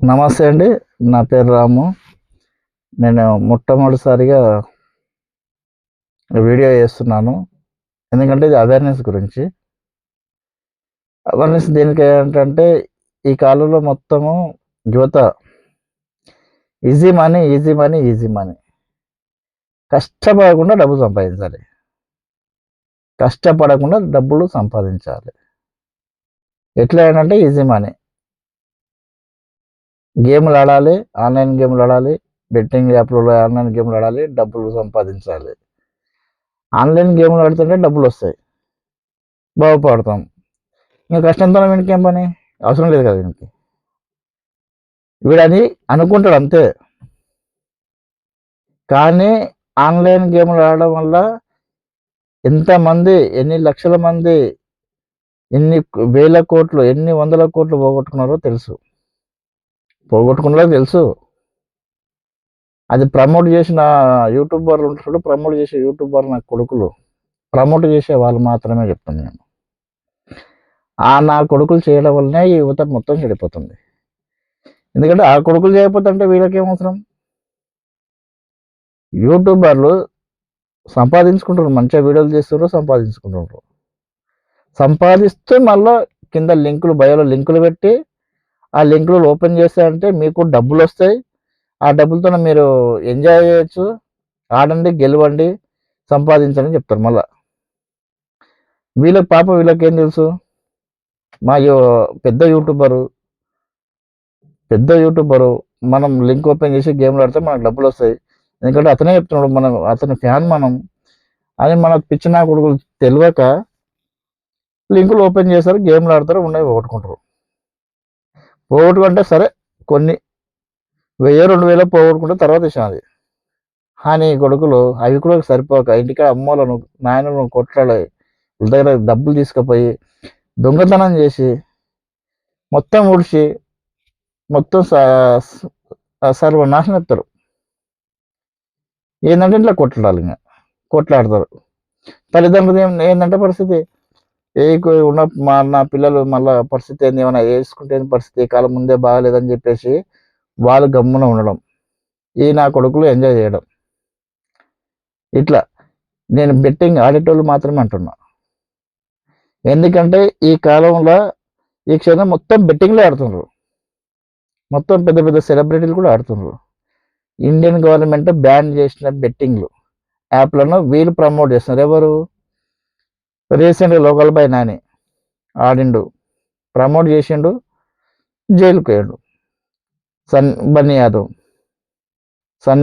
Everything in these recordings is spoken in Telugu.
నమస్తే అండి. నా పేరు రాము. నేను మొట్టమొదటిసారిగా వీడియో చేస్తున్నాను. ఎందుకంటే ఇది అవేర్‌నెస్ గురించి. అవేర్‌నెస్ దేనికి ఏంటంటే ఈ కాలంలో మొత్తము యువత easy money, easy money, easy money. కష్టపడకుండా డబ్బు సంపాదించాలి. కష్టపడకుండా డబ్బులు సంపాదించాలి. ఎట్లా అంటే ఈజీ మనీ. గేమ్‌లు ఆడాలి, ఆన్‌లైన్ గేమ్‌లు ఆడాలి, బెట్టింగ్ యాప్‌లలో ఆన్‌లైన్ గేమ్‌లు ఆడాలి, డబ్బులు సంపాదించాలి. ఆన్‌లైన్ గేమ్‌లు ఆడుతుంటే డబ్బులొస్తాయి. బాగుపడతాం. ఇంక కష్టంతో వీనికేం పని? అవసరం లేదు కదా వీనికి. వీడని అనుకుంటాడు అంతే. కానీ ఆన్‌లైన్ గేమ్‌లు ఆడడం వల్ల ఎంతమంది, ఎన్ని లక్షల మంది, ఎన్ని వేల కోట్లు, ఎన్ని వందల కోట్లు పోగొట్టుకున్నారో తెలుసు. పోగొట్టుకున్నారో తెలుసు. అది ప్రమోట్ చేసిన యూట్యూబర్లు ఉంటారు. ప్రమోట్ చేసే యూట్యూబర్ నా కొడుకులు. ప్రమోట్ చేసే వాళ్ళు మాత్రమే చెప్తాను నేను. నా కొడుకులు చేయడం వల్లనే ఈ యువత మొత్తం చెడిపోతుంది. ఎందుకంటే ఆ కొడుకులు చేయకపోతే అంటే వీళ్ళకేం అవసరం? యూట్యూబర్లు సంపాదించుకుంటారు. మంచిగా వీడియోలు చేస్తుర్రు, సంపాదించుకుంటుండ్రు. సంపాదిస్తూ మళ్ళా కింద లింకులు బయోలో లింకులు పెట్టి ఆ లింకులు ఓపెన్ చేస్తారంటే మీకు డబ్బులు వస్తాయి. ఆ డబ్బులతో మీరు ఎంజాయ్ చేయొచ్చు, ఆడండి, గెలవండి, సంపాదించండి చెప్తారు మళ్ళా. వీళ్ళకి ఏం తెలుసు? మా పెద్ద యూట్యూబరు మనం లింక్ ఓపెన్ చేసి గేమ్లు ఆడితే మనకు డబ్బులు వస్తాయి. ఎందుకంటే అతనే చెప్తున్నాడు, మనం అతని ఫ్యాన్ మనం అని. మన పిచ్చి నా కొడుకులు తెలియక లింకులు ఓపెన్ చేస్తారు, గేమ్లు ఆడతారు, ఉన్నాయి పోగొట్టుకుంటారు. పోగొట్టుకుంటే సరే, కొన్ని 1000-2000 పోగొట్టుకుంటే తర్వాత విషయం అది. కానీ కొడుకులు అవి కూడా సరిపోక ఇంటికాడ అమ్మోళ్ళను నాయనలను కొట్లాడి వాళ్ళ దగ్గర డబ్బులు తీసుకుపోయి దొంగతనం చేసి మొత్తం ఊడ్చి మొత్తం సర్వనాశనం ఎత్తారు. ఏంటంటే ఇట్లా కొట్లాడాలి, ఇంకా కొట్లాడతారు. తల్లిదండ్రులు ఏంటంటే పరిస్థితి నా పిల్లలు మళ్ళా పరిస్థితి ఏంది, ఏమైనా వేసుకుంటే పరిస్థితి, కాలం ముందే బాగాలేదని చెప్పేసి వాళ్ళు గమ్మున ఉండడం, నా కొడుకులు ఎంజాయ్ చేయడం. ఇట్లా నేను బెట్టింగ్ ఆడేటోళ్ళు మాత్రమే అంటున్నా. ఎందుకంటే ఈ కాలంలో ఈ క్షణం మొత్తం బెట్టింగ్లే ఆడుతున్నారు. మొత్తం పెద్ద పెద్ద సెలబ్రిటీలు కూడా ఆడుతున్నారు. ఇండియన్ గవర్నమెంట్ బ్యాన్ చేసిన బెట్టింగ్లు యాప్లను వీళ్ళు ప్రమోట్ చేస్తున్నారు. ఎవరు? రీసెంట్గా లోకల్ బాయ్ నాని ఆడిండు, ప్రమోట్ చేసిండు, జైలుకు పోయాడు. సన్నీ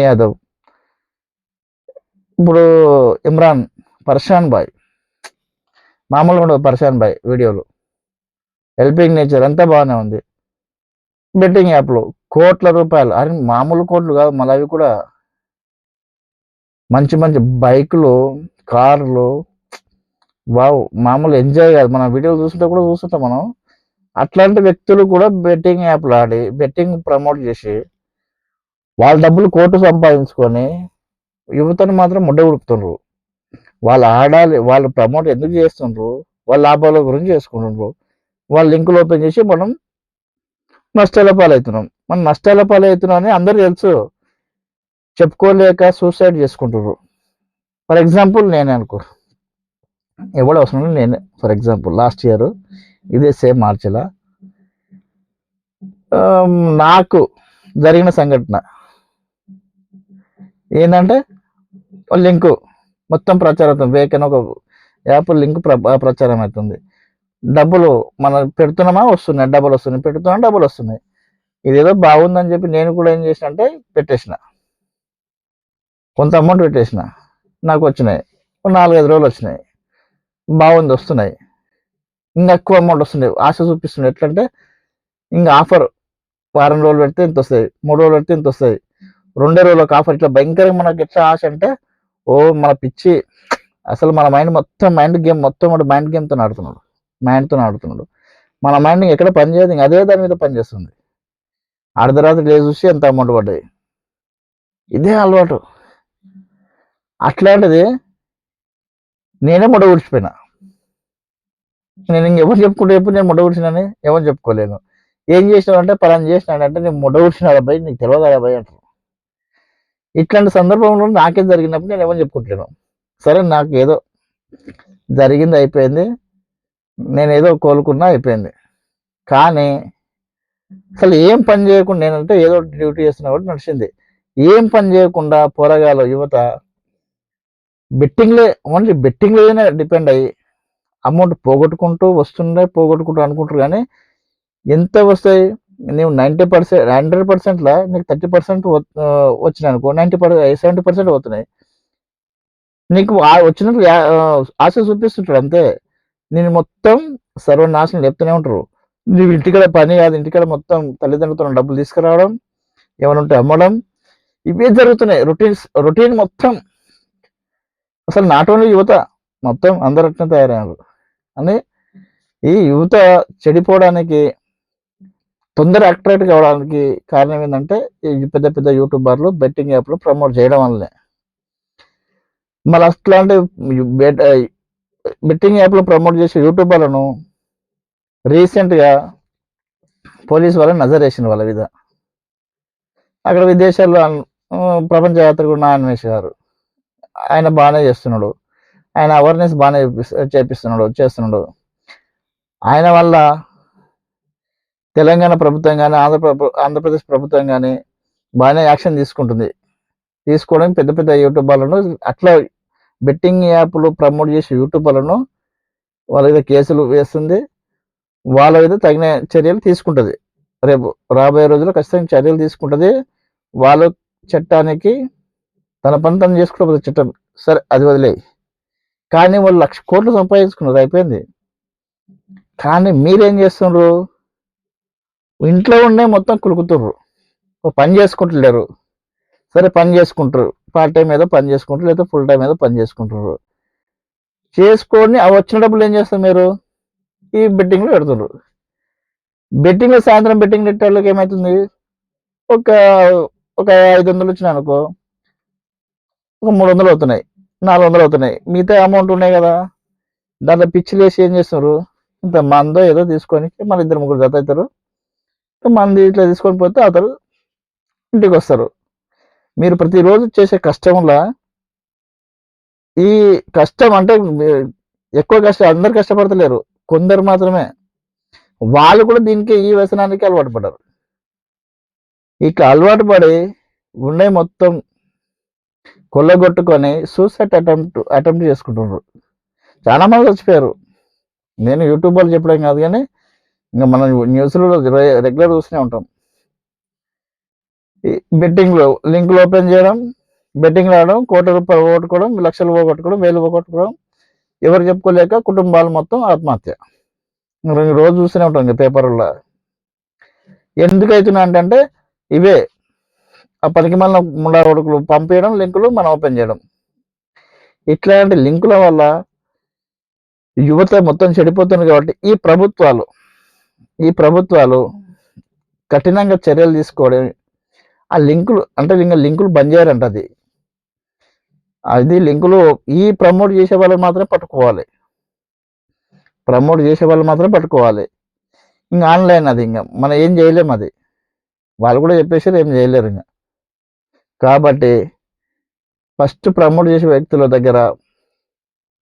యాదవ్, ఇప్పుడు ఇమ్రాన్, పర్షాన్ బాయ్, మామూలుగా ఉండదు పర్షాన్ బాయ్ వీడియోలు, హెల్పింగ్ నేచర్ అంతా బాగానే ఉంది. బెట్టింగ్ యాప్లు కోట్ల రూపాయలు, అరే మామూలు కోట్లు కాదు, మళ్ళీ అవి కూడా మంచి మంచి బైకులు, కార్లు, వావ్, మామూలు ఎంజాయ్ కాదు. మన వీడియోలు చూస్తుంటాం మనం. అట్లాంటి వ్యక్తులు కూడా బెట్టింగ్ యాప్లు ఆడి బెట్టింగ్ ప్రమోట్ చేసి వాళ్ళ డబ్బులు కోట్లు సంపాదించుకొని యువతను మాత్రం ముడ్డ ఉడుపుతుండ్రు. వాళ్ళు ఆడాలి, వాళ్ళు ప్రమోట్ ఎందుకు చేస్తుండ్రు? వాళ్ళ లాభాల గురించి చేసుకుంటుండ్రు. వాళ్ళు లింకులు ఓపెన్ చేసి మనం నష్టాల పాలవుతున్నాం. మనం నష్టాల పాలవుతున్నాం అని అందరూ తెలుసు, చెప్పుకోలేక సూసైడ్ చేసుకుంటారు. ఫర్ ఎగ్జాంపుల్ నేనే అనుకో, ఎవడు అవసరం లేదు, నేనే. ఫర్ ఎగ్జాంపుల్ లాస్ట్ ఇయర్ ఇదే సేమ్ మార్చిలో నాకు జరిగిన సంఘటన ఏంటంటే, లింకు మొత్తం ప్రచారం అవుతుంది. వేకన్ ఒక యాప్ లింక్ ప్రచారం అవుతుంది. డబ్బులు మనం పెడుతున్నామా, వస్తున్నాయి డబ్బులు వస్తున్నాయి, పెడుతున్నా డబ్బులు వస్తున్నాయి. ఇదేదో బాగుందని చెప్పి నేను కూడా ఏం చేసిన అంటే పెట్టేసిన, కొంత అమౌంట్ పెట్టేసిన, నాకు వచ్చినాయి. 4-5 రోజులు వచ్చినాయి, బాగుంది, వస్తున్నాయి. ఇంకా ఎక్కువ అమౌంట్ వస్తున్నాయి, ఆశ చూపిస్తున్నాయి. ఎట్లంటే ఇంకా ఆఫర్, వారం రోజులు పెడితే ఇంత వస్తాయి, 3 రోజులు పెడితే ఇంత వస్తాయి, 2 రోజులకు ఆఫర్. ఇట్లా భయంకరంగా మనకి ఎట్లా ఆశ అంటే, మన పిచ్చి అసలు మన మైండ్ మొత్తం మైండ్ గేమ్తో ఆడుతున్నాడు, మైండ్తో ఆడుతున్నాడు. మన మైండ్ ఎక్కడ పని చేయదు, ఇంకా అదే దాని మీద పనిచేస్తుంది. అర్ధరాత్రి లేచి చూసి ఎంత అమౌంట్ పడ్డాయి. ఇదే అలవాటు. అట్లాంటిది నేనే ముడ ఊడ్చిపోయినా. నేను ఇంకెవరు చెప్పుకుంటే ఎప్పుడు నేను ముడ్డ కూర్చున్నాను ఎవరు చెప్పుకోలేను. ఏం చేసినావు అంటే పలానా చేసినాడంటే నేను ముడ్డ కూర్చున్నాడు అబ్బాయి నీకు తెలియదా అబ్బాయి అంటారు. ఇట్లాంటి సందర్భంలో నాకే జరిగినప్పుడు నేను ఎవరు చెప్పుకుంటలేను. సరే నాకు ఏదో జరిగింది అయిపోయింది. నేను ఏదో కోలుకున్నా అయిపోయింది. కానీ అసలు ఏం పని చేయకుండా నేనంటే ఏదో డ్యూటీ చేస్తున్నా కూడా నడిచింది. ఏం పని చేయకుండా పోరగాళ్ళు యువత బెట్టింగ్‌లే ఓన్లీ బెట్టింగ్‌లోనే డిపెండ్ అయ్యి అమౌంట్ పోగొట్టుకుంటూ అనుకుంటారు గానీ, ఎంత వస్తాయి? నీవు 100%ల నీకు 30% వచ్చినాయనుకో 70% పోతున్నాయి. నీకు వచ్చినట్లు ఆశ చూపిస్తుంటాడు అంతే. నేను మొత్తం సర్వనాశనం చెప్తూనే ఉంటారు. నువ్వు ఇంటికాడ పని కాదు, ఇంటికాడ మొత్తం తల్లిదండ్రులతో డబ్బులు తీసుకురావడం, ఏమైనా ఉంటే అమ్మడం, ఇవే జరుగుతున్నాయి. రొటీన్ మొత్తం అసలు నాట్ ఓన్లీ యువత మొత్తం అందరూ అట్నే తయారయ్యారు. అని ఈ యువత చెడిపోవడానికి తొందర అట్రాక్ట్ కావడానికి కారణం ఏంటంటే ఈ పెద్ద పెద్ద యూట్యూబర్లు బెట్టింగ్ యాప్లు ప్రమోట్ చేయడం వల్లనే. మళ్ళీ అట్లాంటి బెట్టింగ్ యాప్లు ప్రమోట్ చేసే యూట్యూబర్లను రీసెంట్గా పోలీసు వాళ్ళని నజర్ వేసింది వాళ్ళ మీద. అక్కడ విదేశాల్లో ప్రపంచ యాత్రికుడు నా అన్వేష్ గారు ఆయన బాగానే చేస్తున్నాడు. ఆయన అవేర్నెస్ బాగానే చేస్తున్నాడు. ఆయన వల్ల తెలంగాణ ప్రభుత్వం కానీ ఆంధ్రప్రదేశ్ ప్రభుత్వం కానీ బాగానే యాక్షన్ తీసుకుంటుంది. తీసుకోవడం పెద్ద పెద్ద యూట్యూబర్లను అట్లా బెట్టింగ్ యాప్లు ప్రమోట్ చేసే యూట్యూబర్లను వాళ్ళ మీద కేసులు వేస్తుంది. వాళ్ళ మీద తగిన చర్యలు తీసుకుంటుంది. రేపు రాబోయే రోజుల్లో ఖచ్చితంగా చర్యలు తీసుకుంటుంది. వాళ్ళ చట్టానికి తన పని తను చేసుకోకపోతే చట్టం సరే అది వదిలేయి. కానీ వాళ్ళు 1,00,000 కోట్లు సంపాదించుకున్నారు అయిపోయింది. కానీ మీరేం చేస్తున్నారు? ఇంట్లో ఉండే మొత్తం కులుకుతుర్రు. పని చేసుకుంటలేరు. సరే పని చేసుకుంటారు. పార్ట్ టైం ఏదో పని చేసుకుంటారు, లేదా ఫుల్ టైం ఏదో పని చేసుకుంటారు. చేసుకొని ఆ వచ్చిన డబ్బులు ఏం చేస్తారు మీరు? ఈ బెట్టింగ్లో పెడుతున్నారు. బెట్టింగ్లో సాయంత్రం బెట్టింగ్ పెట్టే వాళ్ళకి ఏమవుతుంది? ఒక 500 వచ్చినాయి అనుకో, ఒక 300 అవుతున్నాయి, 400 అవుతున్నాయి. మిగతా అమౌంట్ ఉన్నాయి కదా, దాంట్లో పిచ్చిలు వేసి ఏం చేస్తున్నారు? ఇంత మందో ఏదో తీసుకొని మన 2-3 జత అవుతారు. మంది ఇట్లా తీసుకొని పోతే అతను ఇంటికి వస్తారు. మీరు ప్రతిరోజు చేసే కష్టంలో ఈ కష్టం అంటే ఎక్కువ కష్టం అందరు కష్టపడతలేరు, కొందరు మాత్రమే. వాళ్ళు కూడా దీనికి ఈ వ్యసనానికి అలవాటు పడ్డారు. ఇట్లా అలవాటు పడి ఉండే మొత్తం కొల్లగొట్టుకొని సూసైడ్ అటెంప్ట్ చేసుకుంటున్నారు. చాలా మంది చచ్చిపోయారు. నేను యూట్యూబ్లో చెప్పడం కాదు కానీ ఇంకా మనం న్యూస్లో రెగ్యులర్ చూస్తూనే ఉంటాం. బెట్టింగ్లో లింకులు ఓపెన్ చేయడం, బెట్టింగ్ రావడం, కోట్ల రూపాయలు పోగొట్టుకోవడం, లక్షలు పోగొట్టుకోవడం, వేలు పోగొట్టుకోవడం, ఎవరు చెప్పుకోలేక కుటుంబాలు మొత్తం ఆత్మహత్య. రోజు చూస్తూనే ఉంటాం పేపర్లో. ఎందుకు అవుతున్నా అంటే ఇవే ఆ పనికి మళ్ళీ ముండా కొడుకులు పంపించడం, లింకులు మనం ఓపెన్ చేయడం. ఇట్లాంటి లింకుల వల్ల యువత మొత్తం చెడిపోతుంది. కాబట్టి ఈ ప్రభుత్వాలు కఠినంగా చర్యలు తీసుకోవడం, ఆ లింకులు అంటే ఇంకా లింకులు బంద్ చేయాలంట. అది లింకులు ఈ ప్రమోట్ చేసే వాళ్ళు మాత్రమే పట్టుకోవాలి. ఇంకా ఆన్లైన్ అది ఇంకా మనం ఏం చేయలేము. అది వాళ్ళు కూడా చెప్పేసారు, ఏం చేయలేరు ఇంకా. కాబట్టి ఫస్ట్ ప్రమోట్ చేసే వ్యక్తుల దగ్గర,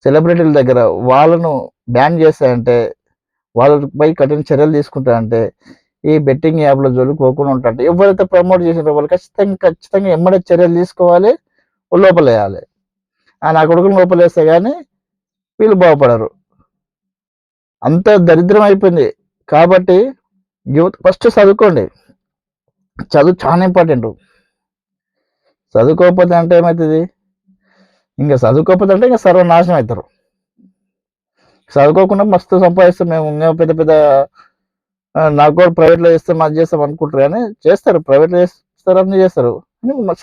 సెలబ్రిటీల దగ్గర వాళ్ళను బ్యాన్ చేస్తాయంటే, వాళ్ళపై కఠిన చర్యలు తీసుకుంటారంటే ఈ బెట్టింగ్ యాప్ల జోలికి పోకుండా ఉంటారంటే ఎవరైతే ప్రమోట్ చేసారో వాళ్ళు ఖచ్చితంగా ఎమ్మడే చర్యలు తీసుకోవాలి, లోపలేయాలి. నా కొడుకులు లోపలేస్తే కానీ వీళ్ళు బాగుపడరు. అంత దరిద్రం అయిపోయింది. కాబట్టి యువత ఫస్ట్ చదువుకోండి. చదువు చాలా ఇంపార్టెంట్. చదువుకోకపోతే అంటే ఏమవుతుంది? ఇంకా చదువుకోకపోతే అంటే ఇంకా సర్వనాశనం అవుతారు. చదువుకోకుండా మస్తు సంపాదిస్తాం మేము, ఇంకా పెద్ద పెద్ద నాకు కూడా ప్రైవేట్లో చేస్తాం అది చేస్తాం అనుకుంటారు. కానీ చేస్తారు, ప్రైవేట్లో చేస్తారు, అన్నీ చేస్తారు.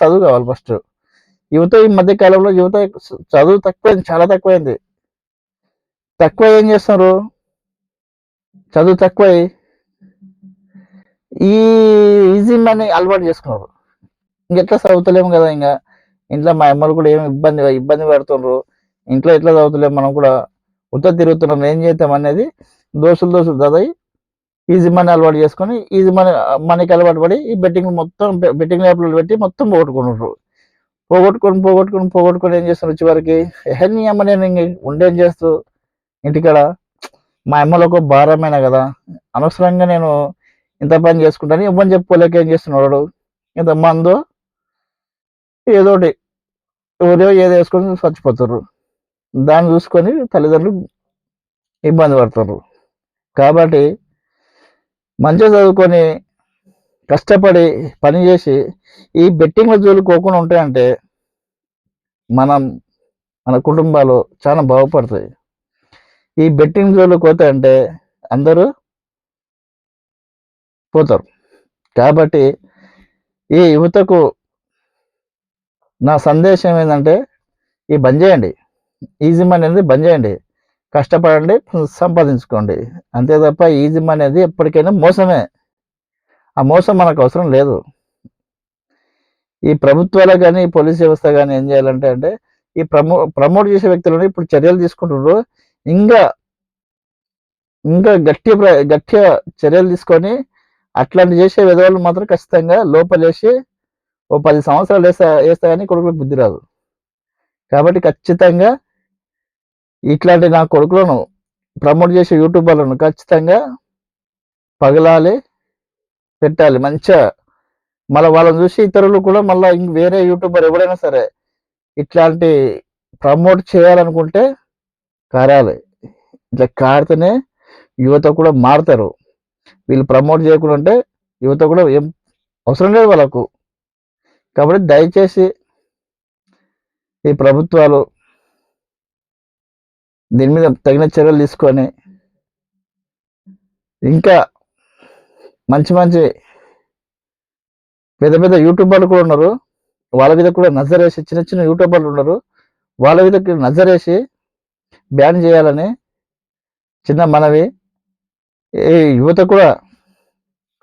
చదువు కావాలి ఫస్ట్. యువత ఈ మధ్య కాలంలో చదువు తక్కువైంది, చాలా తక్కువైంది. తక్కువ ఏం చేస్తున్నారు? చదువు తక్కువ ఈ ఈజీ మనీ అలవాటు చేసుకున్నారు. ఇంకెట్లా చదువుతలేము కదా, ఇంకా ఇంట్లో మా అమ్మలు కూడా ఏమి ఇబ్బంది పెడుతున్నారు. ఇంట్లో ఎట్లా చదువుతలేము మనం కూడా తిరుగుతున్నాం, ఏం చేద్దాం అనేది దోస్తులు చదివి ఈజీ మనీ అలవాటు చేసుకొని ఈజీ మనీకి అలవాటు పడి ఈ బెట్టింగ్ యాప్లు పెట్టి మొత్తం పోగొట్టుకొని ఏం చేస్తున్నారు చివరికి నీ అమ్మ నేను ఉండేం చేస్తూ ఇంటికాడ మా అమ్మలో ఒక భారమైన కదా, అనవసరంగా నేను ఇంత పని చేసుకుంటాను ఇవ్వని చెప్పుకోలేక ఏం చేస్తున్నాడు ఇంత మందు ఏదోటి ఎవరో ఏదో వేసుకొని చచ్చిపోతారు. దాన్ని చూసుకొని తల్లిదండ్రులు ఇబ్బంది పడతారు. కాబట్టి మంచిగా చదువుకొని కష్టపడి పని చేసి ఈ బెట్టింగ్ల జోలికి పోకుండా ఉంటాయంటే మన కుటుంబాలు చాలా బాగుపడతాయి. ఈ బెట్టింగ్ జోలికి పోతాయంటే అందరూ పోతారు. కాబట్టి ఈ యువతకు నా సందేశం ఏంటంటే ఈ బంద్ చేయండి, ఈజీ మనీ అనేది బంద్ చేయండి, కష్టపడండి, సంపాదించుకోండి. అంతే తప్ప ఈజీ మనీ అనేది ఎప్పటికైనా మోసమే. ఆ మోసం మనకు అవసరం లేదు. ఈ ప్రభుత్వాలు కానీ పోలీస్ వ్యవస్థ కానీ ఏం చేయాలంటే ఈ ప్రమోట్ చేసే వ్యక్తులను ఇప్పుడు చర్యలు తీసుకుంటున్నారు. ఇంకా గట్టిగా చర్యలు తీసుకొని అట్లాంటి చేసే విధవాళ్ళు మాత్రం ఖచ్చితంగా లోపలేసి ఓ 10 సంవత్సరాలు వేస్తా కానీ కొడుకులకు బుద్ధి రాదు. కాబట్టి ఖచ్చితంగా ఇట్లాంటి నా కొడుకులను ప్రమోట్ చేసే యూట్యూబర్లను ఖచ్చితంగా పగలాలి, పెట్టాలి మంచిగా. మళ్ళీ వాళ్ళని చూసి ఇతరులు కూడా మళ్ళీ వేరే యూట్యూబర్ ఎవరైనా సరే ఇట్లాంటి ప్రమోట్ చేయాలనుకుంటే కారాలి. ఇట్లా కారితేనే యువత కూడా మారుతారు. వీళ్ళు ప్రమోట్ చేయకుండా ఉంటే యువత కూడా ఏం అవసరం లేదు వాళ్ళకు. కాబట్టి దయచేసి ఈ ప్రభుత్వాలు దీని మీద తగిన చర్యలు తీసుకొని ఇంకా మంచి పెద్ద యూట్యూబర్లు కూడా ఉన్నారు, వాళ్ళ మీద కూడా నజరేసి చిన్న యూట్యూబర్లు ఉన్నారు, వాళ్ళ మీద నజరేసి బ్యాన్ చేయాలని చిన్న మనవి. ఈ యువత కూడా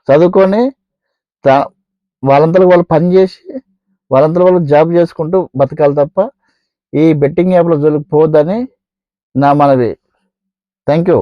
చదువుకొని వాళ్ళంతలో వాళ్ళు పని చేసి వాళ్ళంతలో వాళ్ళు జాబ్ చేసుకుంటూ బతకాలి తప్ప ఈ బెట్టింగ్ యాప్ల జోలికి పోవద్దని నా మనవి. Thank you.